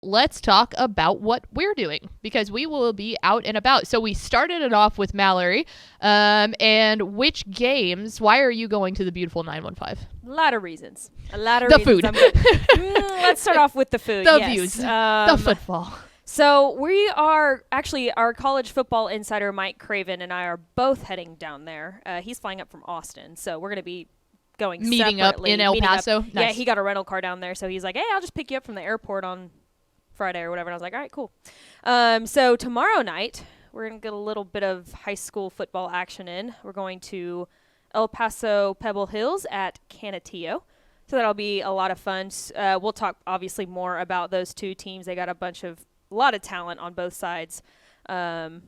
let's talk about what we're doing, because we will be out and about. So we started it off with Mallory. And which games, why are you going to the beautiful 915? A lot of reasons. The food. Let's start off with the food. The views. The football. So we are actually, our college football insider Mike Craven and I are both heading down there. He's flying up from Austin, so we're going to be meeting up in El Paso. Nice. Yeah, he got a rental car down there, so he's like, hey, I'll just pick you up from the airport on Friday or whatever. And I was like, all right, cool. So tomorrow night, we're going to get a little bit of high school football action in. We're going to El Paso Pebble Hills at Canutillo. So that'll be a lot of fun. We'll talk obviously more about those two teams. They got a lot of talent on both sides going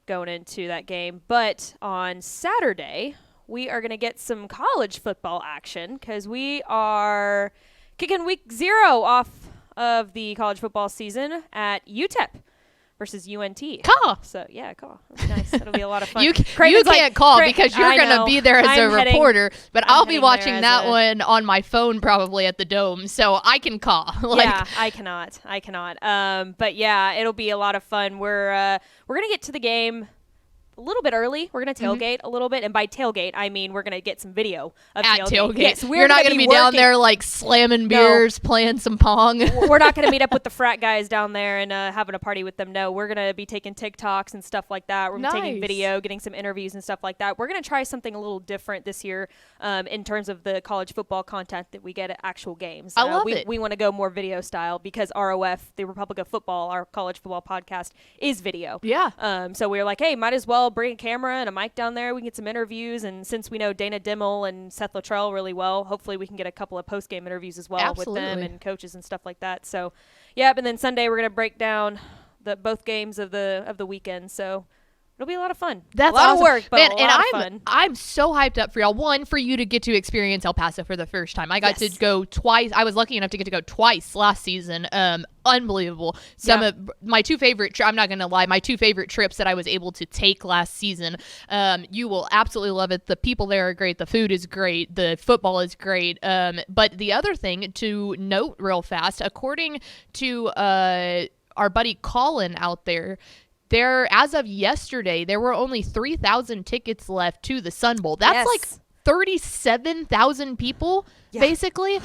into that game. But on Saturday, we are going to get some college football action because we are kicking week 0 off of the college football season at UTEP versus UNT. Call. So, yeah, call. That's nice. That'll be a lot of fun. You can't call because you're going to be there as a reporter, but I'll be watching that one on my phone probably at the Dome, so I can call. Yeah, I cannot. But, yeah, it'll be a lot of fun. We're going to get to the game a little bit early. We're going to tailgate a little bit. And by tailgate, I mean we're going to get some video of tailgate. Yes, you're not going to be down there like slamming beers, playing some Pong. We're not going to meet up with the frat guys down there and having a party with them. No, we're going to be taking TikToks and stuff like that. We're taking video, getting some interviews and stuff like that. We're going to try something a little different this year in terms of the college football content that we get at actual games. I love it. We want to go more video style because ROF, the Republic of Football, our college football podcast, is video. Yeah. So we were like, hey, might as well bring a camera and a mic down there. We can get some interviews, and since we know Dana Dimmel and Seth Luttrell really well, hopefully we can get a couple of post-game interviews as well with them and coaches and stuff like that. So, yeah, and then Sunday we're going to break down both games of the weekend. So it'll be a lot of fun. That's a lot awesome. of work, but a lot of fun. I'm so hyped up for y'all. One, for you to get to experience El Paso for the first time. I got to go twice. I was lucky enough to get to go twice last season. Unbelievable. Some of my two favorite, I'm not going to lie, my two favorite trips that I was able to take last season. You will absolutely love it. The people there are great. The food is great. The football is great. But the other thing to note real fast, according to our buddy Colin out there, as of yesterday, there were only 3,000 tickets left to the Sun Bowl. That's like 37,000 people, basically.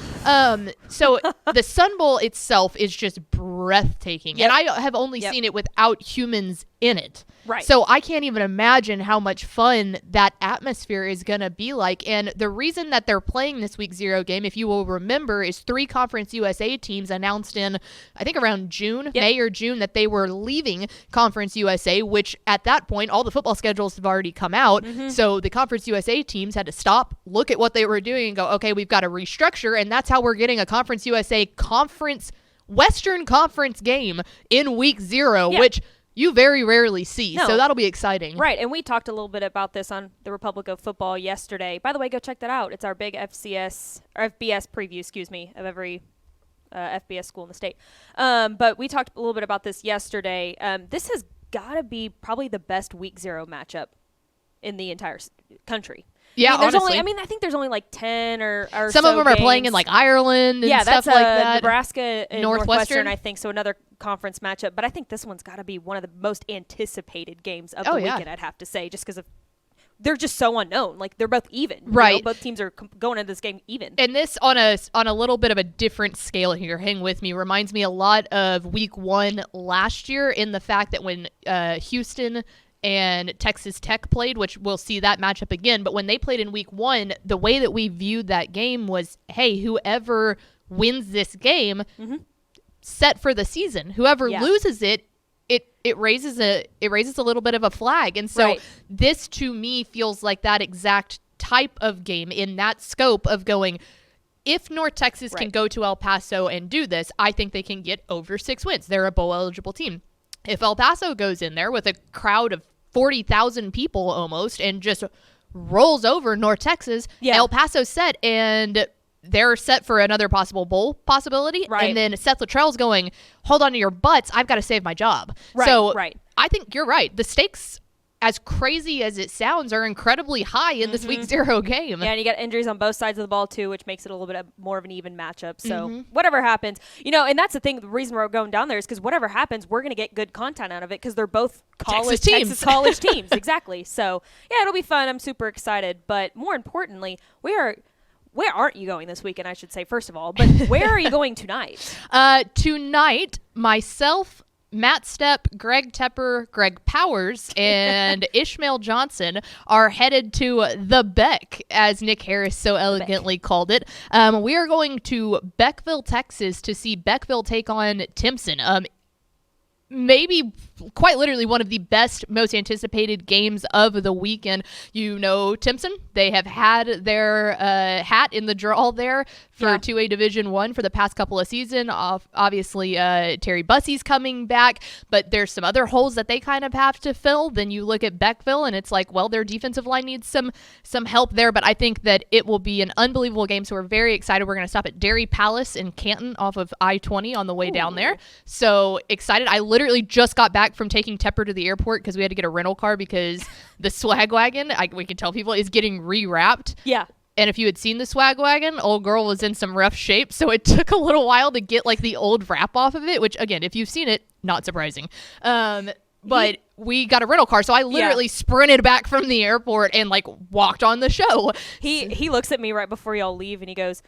So the Sun Bowl itself is just breathtaking. And I have only seen it without humans in it. Right. So I can't even imagine how much fun that atmosphere is going to be like. And the reason that they're playing this week 0 game, if you will remember, is 3 Conference USA teams announced in, I think around May or June, that they were leaving Conference USA, which at that point, all the football schedules have already come out. So the Conference USA teams had to stop, look at what they were doing and go, okay, we've got to restructure. And that's how we're getting a Conference USA Western Conference game in week 0, which you very rarely see. So that'll be exciting. Right. And we talked a little bit about this on the Republic of Football yesterday. By the way, go check that out. It's our big FBS preview, of every FBS school in the state. But we talked a little bit about this yesterday. This has got to be probably the best week 0 matchup in the entire country. Yeah, honestly. I think there's only like 10 or some of them are playing in like Ireland and stuff like that. Nebraska and Northwestern, I think, so another conference matchup. But I think this one's got to be one of the most anticipated games of the weekend, I'd have to say, just because they're just so unknown. Like, they're both even. Right. You know, both teams are going into this game even. And this, on a little bit of a different scale here, hang with me, reminds me a lot of week 1 last year in the fact that when Houston and Texas Tech played, which we'll see that matchup again, but when they played in week 1, the way that we viewed that game was, hey, whoever wins this game, set for the season. Whoever loses it raises a little bit of a flag. And so this to me feels like that exact type of game in that scope of going, if North Texas can go to El Paso and do this, I think they can get over 6 wins. They're a bowl eligible team. If El Paso goes in there with a crowd of 40,000 people almost and just rolls over North Texas, El Paso's set, and they're set for another possible bowl possibility. And then Seth Luttrell's going, hold on to your butts, I've got to save my job. I think you're right. The stakes as crazy as it sounds, are incredibly high in this week 0 game. Yeah, and you got injuries on both sides of the ball, too, which makes it a little bit more of an even matchup. So whatever happens, and that's the thing. The reason we're going down there is because whatever happens, we're going to get good content out of it because they're both Texas college teams. Exactly. So, yeah, it'll be fun. I'm super excited. But more importantly, where aren't you going this weekend, I should say, first of all? But where are you going tonight? Tonight, myself, Matt Stepp, Greg Tepper, Greg Powers, and Ishmael Johnson are headed to the Beck, as Nick Harris so elegantly called it. We are going to Beckville, Texas to see Beckville take on Timpson. Maybe quite literally one of the best, most anticipated games of the weekend. Timpson, they have had their hat in the draw there for 2A Division I for the past couple of seasons. Obviously, Terry Bussey's coming back, but there's some other holes that they kind of have to fill. Then you look at Beckville, and it's like, well, their defensive line needs some help there, but I think that it will be an unbelievable game, so we're very excited. We're going to stop at Dairy Palace in Canton off of I-20 on the way down there. So excited. I literally just got back from taking Tepper to the airport because we had to get a rental car because the swag wagon, we can tell people, is getting rewrapped. Yeah. And if you had seen the swag wagon, old girl was in some rough shape. So it took a little while to get like the old wrap off of it, which again, if you've seen it, not surprising. But we got a rental car. So I literally sprinted back from the airport and like walked on the show. He looks at me right before y'all leave and he goes,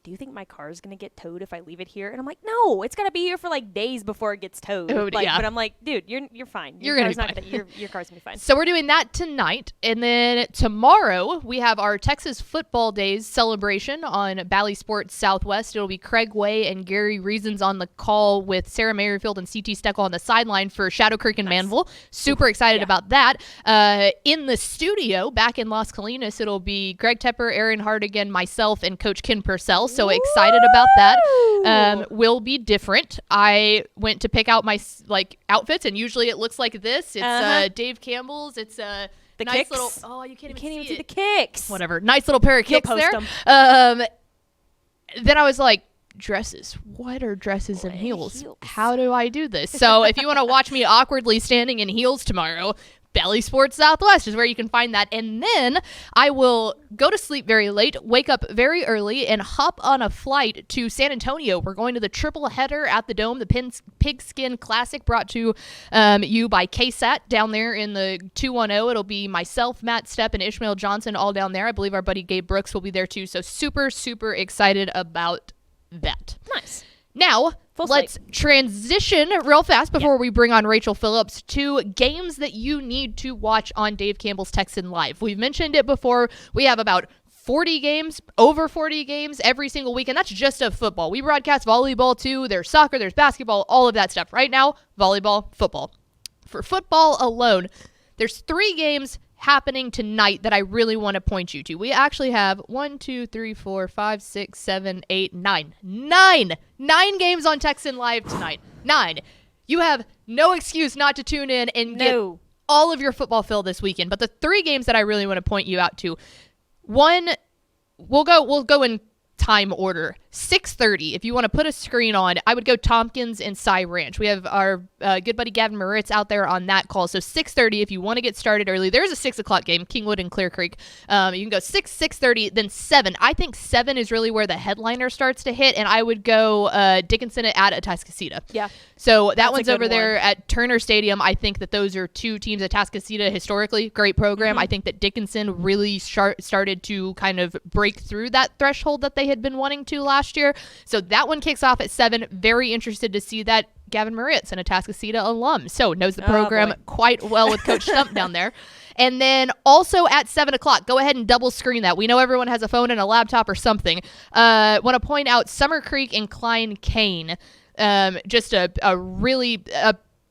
do you think my car is going to get towed if I leave it here? And I'm like, no, it's going to be here for like days before it gets towed. But I'm like, dude, you're fine. Your car's going to be fine. So we're doing that tonight. And then tomorrow we have our Texas Football Days celebration on Bally Sports Southwest. It'll be Craig Way and Gary Reasons on the call with Sarah Merrifield and CT Steckel on the sideline for Shadow Creek and Manville. Super excited about that. In the studio back in Las Colinas, it'll be Greg Tepper, Aaron Hardigan, myself, and Coach Ken Purcell. So excited about that. Will be different. I went to pick out my outfits, and usually it looks like this. It's Dave Campbell's. It's the nice kicks. Little. Oh, you can't even see the kicks. Whatever. Nice little pair of kicks there. Then I was like, dresses. What are dresses and heels? How do I do this? So if you want to watch me awkwardly standing in heels tomorrow, Bally Sports Southwest is where you can find that. And then I will go to sleep very late, wake up very early, and hop on a flight to San Antonio. We're going to the triple header at the Dome, the Pigskin Classic, brought to you by KSAT down there in the 210. It'll be myself, Matt Stepp, and Ishmael Johnson all down there. I believe our buddy Gabe Brooks will be there too. So super, super excited about that. Nice. Now, let's transition real fast before we bring on Rachel Phillips to games that you need to watch on Dave Campbell's Texan Live. We've mentioned it before. We have about 40 games, over 40 games every single week, and that's just of football. We broadcast volleyball too. There's soccer, there's basketball, all of that stuff. Right now, volleyball, football. For football alone, there's 3 games happening tonight that I really want to point you to. We actually have 1, 2, 3, 4, 5, 6, 7, 8, 9. 9 games on Texan Live tonight. 9. You have no excuse not to tune in and get all of your football fill this weekend. But the 3 games that I really want to point you out to. One, we'll go in time order. 6:30. If you want to put a screen on, I would go Tompkins and Cy Ranch. We have our good buddy Gavin Moritz out there on that call. So 6:30 if you want to get started early. There's a 6 o'clock game, Kingwood and Clear Creek. You can go 6:30, then 7. I think 7 is really where the headliner starts to hit, and I would go Dickinson at Atascocita. Yeah. So that's one's over there at Turner Stadium. I think that those are 2 teams. Atascocita, historically, great program. I think that Dickinson really started to kind of break through that threshold that they had been wanting to last year. So that one kicks off at 7. Very interested to see that. Gavin Moritz, an Atascocita alum, so knows the program quite well with Coach Stump down there. And then also at 7 o'clock, go ahead and double screen that. We know everyone has a phone and a laptop or something. Want to point out Summer Creek and Klein Kane. Just a really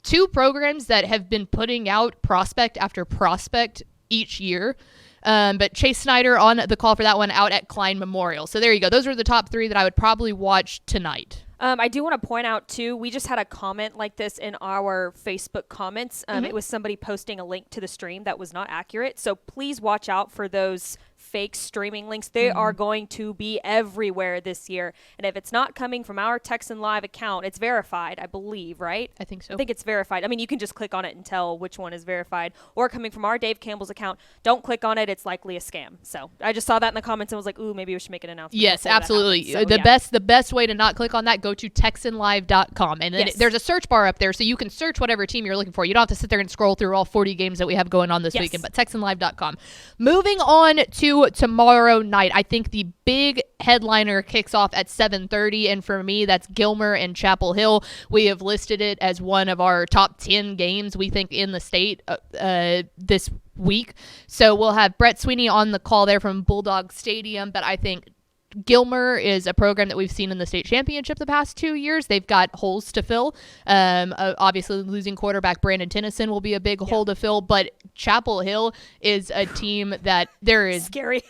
2 programs that have been putting out prospect after prospect each year. But Chase Snyder on the call for that one out at Klein Memorial. So there you go. Those are the top 3 that I would probably watch tonight. I do want to point out, too, we just had a comment like this in our Facebook comments. It was somebody posting a link to the stream that was not accurate. So please watch out for those fake streaming links. They are going to be everywhere this year. And if it's not coming from our Texan Live account, it's verified, I believe, right? I think so. I think it's verified. I mean, you can just click on it and tell which one is verified. Or coming from our Dave Campbell's account, don't click on it. It's likely a scam. So I just saw that in the comments and was like, ooh, maybe we should make an announcement. Yes, absolutely. So, the best way to not click on that, go to TexanLive.com. And then there's a search bar up there, so you can search whatever team you're looking for. You don't have to sit there and scroll through all 40 games that we have going on this weekend, but TexanLive.com. Moving on to tomorrow night, I think the big headliner kicks off at 7:30, and for me, that's Gilmer and Chapel Hill. We have listed it as one of our top 10 games we think in the state this week. So we'll have Brett Sweeney on the call there from Bulldog Stadium, but I think Gilmer is a program that we've seen in the state championship the past 2 years. They've got holes to fill. Obviously, losing quarterback Brandon Tennyson will be a big hole to fill, but Chapel Hill is a team that there is scary.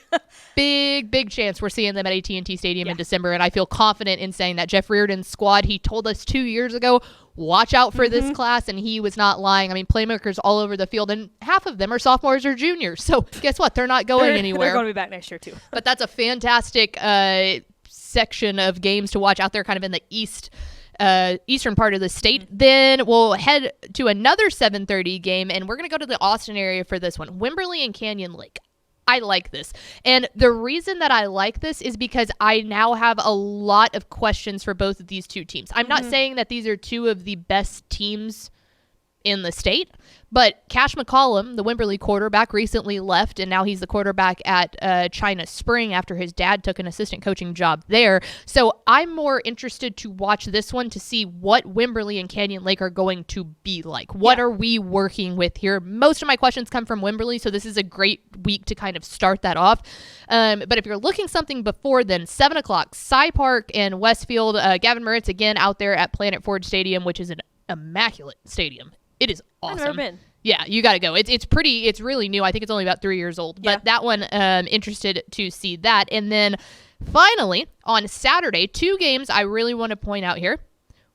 big chance we're seeing them at AT&T Stadium in December, and I feel confident in saying that. Jeff Reardon's squad, he told us 2 years ago, watch out for this class, and he was not lying. I mean, playmakers all over the field, and half of them are sophomores or juniors. So guess what? They're not going anywhere. They're going to be back next year, too. But that's a fantastic section of games to watch out there kind of in the eastern part of the state. Then we'll head to another 7:30 game, and we're going to go to the Austin area for this one. Wimberley and Canyon Lake. I like this. And the reason that I like this is because I now have a lot of questions for both of these two teams. I'm not saying that these are two of the best teams in the state, but Cash McCollum, the Wimberley quarterback, recently left, and now he's the quarterback at China Spring after his dad took an assistant coaching job there. So I'm more interested to watch this one to see what Wimberley and Canyon Lake are going to be like. What are we working with here? Most of my questions come from Wimberley, so this is a great week to kind of start that off. But if you're looking something before then, 7 o'clock, Cy Park and Westfield. Gavin Moritz again out there at Planet Ford Stadium, which is an immaculate stadium. It is awesome. I've never been. Yeah, you got to go. It's really new. I think it's only about 3 years old. But that one, interested to see that. And then finally, on Saturday, 2 games I really want to point out here.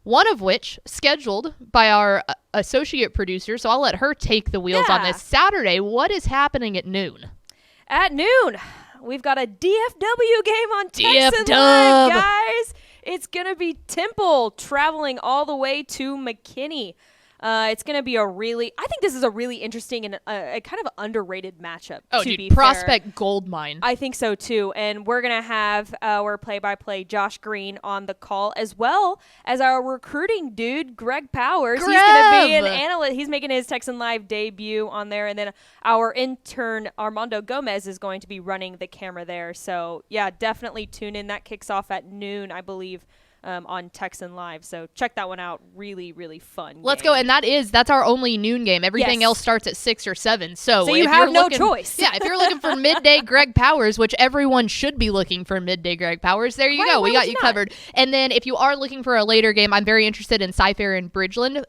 One of which scheduled by our associate producer, so I'll let her take the wheels on this. Saturday, what is happening at noon? At noon, we've got a DFW game on Texan Live, guys. It's going to be Temple traveling all the way to McKinney. It's going to be I think this is a really interesting and a kind of underrated matchup. Oh, dude, prospect goldmine. I think so, too. And we're going to have our play-by-play Josh Green on the call, as well as our recruiting dude, Greg Powers. He's going to be an analyst. He's making his Texan Live debut on there. And then our intern, Armando Gomez, is going to be running the camera there. So, yeah, definitely tune in. That kicks off at noon, I believe. On Texan Live. So check that one out. Really, really fun. Let's go. And that's our only noon game. Everything else starts at 6 or 7. So you have no choice. Yeah, if you're looking for midday Greg Powers, which everyone should be looking for midday Greg Powers, there you go. We got you covered. And then if you are looking for a later game, I'm very interested in Cy-Fair and Bridgeland.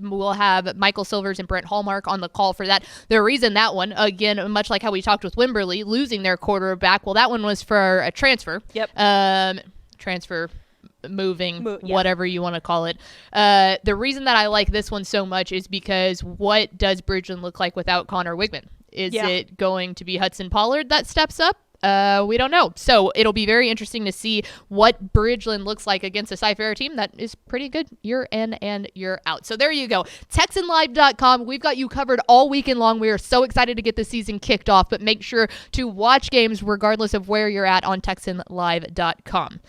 We'll have Michael Silvers and Brent Hallmark on the call for that. The reason that one, again, much like how we talked with Wimberley, losing their quarterback, well, that one was for a transfer. Yep. Transfer. Moving, whatever you want to call it. The reason that I like this one so much is because what does Bridgeland look like without Connor Wigman? Is it going to be Hudson Pollard that steps up? We don't know. So it'll be very interesting to see what Bridgeland looks like against a Cy-Fair team that is pretty good year in and year out. So there you go. TexanLive.com. We've got you covered all weekend long. We are so excited to get the season kicked off, but make sure to watch games regardless of where you're at on TexanLive.com.